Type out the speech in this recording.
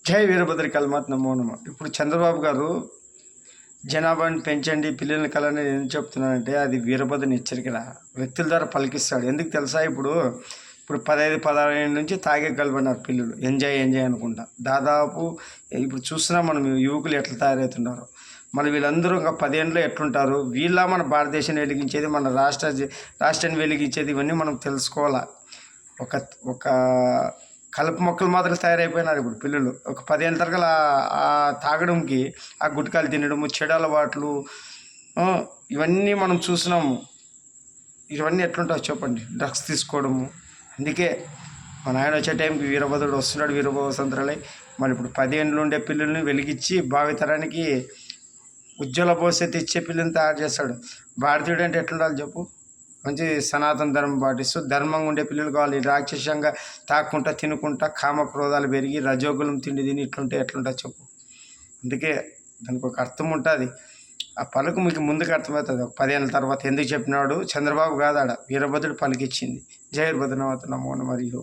జై వీరభద్ర కల్మాత్ నమో నమ. ఇప్పుడు చంద్రబాబు గారు జనాభాని పెంచండి, పిల్లల్ని కలని ఏం చెప్తున్నానంటే అది వీరభద్రని హెచ్చరికరా. వ్యక్తుల ద్వారా పలికిస్తాడు. ఎందుకు తెలుసా? ఇప్పుడు 15, 16 నుంచి తాగే కలబడినారు పిల్లలు. ఎంజాయ్ అనుకుంటా. దాదాపు ఇప్పుడు చూస్తున్నాం మనం యువకులు ఎట్లా తయారవుతున్నారు. మన వీళ్ళందరూ ఇంకా 10 ఏళ్ళలో ఎట్లుంటారు. వీళ్ళ మన భారతదేశాన్ని వెలిగించేది, మన రాష్ట్రాన్ని వెలిగించేది, ఇవన్నీ మనం తెలుసుకోవాలా. ఒక ఒక కలుపు మొక్కలు మాత్రం తయారైపోయినారు ఇప్పుడు పిల్లలు. ఒక 10 ఏళ్ళ తరగల ఆ తాగడంకి, ఆ గుట్కాలు తినడము, చెడు అలవాట్లు, ఇవన్నీ మనం చూసినాము. ఇవన్నీ ఎట్లుంటావు చెప్పండి. డ్రగ్స్ తీసుకోవడము. అందుకే మా నాయన వచ్చే టైంకి వీరభద్రుడు వస్తున్నాడు, వీరభద్ర సంతరాలై. మరి ఇప్పుడు 10 ఏళ్ళు ఉండే పిల్లల్ని వెలిగించి భావితరానికి ఉజ్వల భవిష్యత్తు ఇచ్చే పిల్లల్ని తయారు చేస్తాడు. భారతీయుడు అంటే ఎట్లుండాలి చెప్పు? మంచి సనాతన ధర్మం పాటిస్తూ ధర్మంగా ఉండే పిల్లలు కావాలి. రాక్షసంగా తాక్కుంటా తినుకుంటా కామక్రోధాలు పెరిగి రజోగులం తిండి తిని ఇట్లుంటే ఎట్లుంటుంది చెప్పు? అందుకే దానికి ఒక అర్థం ఉంటుంది. ఆ పలుకు మీకు ముందుకు అర్థమవుతుంది. 10 ఏళ్ళ తర్వాత ఎందుకు చెప్పినాడు? చంద్రబాబు కాదాడ వీరభద్రుడు పలికిచ్చింది. జై వీరభద్రనాథ నమో నమః.